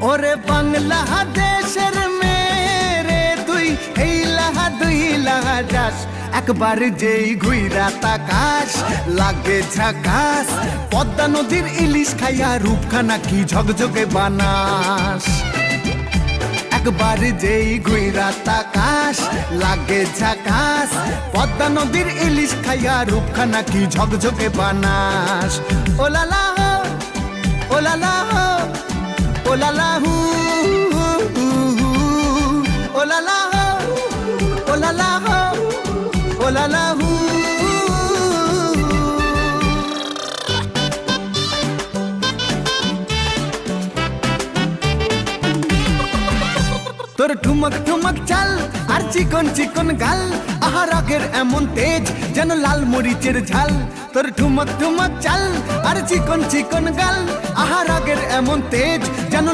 ওরে বাংলাদেশের মেরে তুই এই লাহা দুই লাহা যাস একবার যেই ঘুইরা তাকাস লাগে ঝাকাস পদ্মা নদীর ইলিশ খাইয়া রূপখানা কি ঝকঝকে বানাস একবার যেই ঘুইরা তাকাস লাগে ঝাকাস পদ্মা নদীর ইলিশ খাইয়া রূপখানা কি ঝকঝকে বানাস ওলালা হো ওলালা হো ওলালা হু ওলালা হো ওলালা হো ওলালা হু তোর ঠুমক ঠুমক চাল আর চিকন চিকন গাল আহা রাগের এমন তেজ যেন লাল মরিচের ঝাল তোর ঠুমক ঠুমক চাল আর চিকন চিকন গাল আহা রাগের এমন তেজ যেন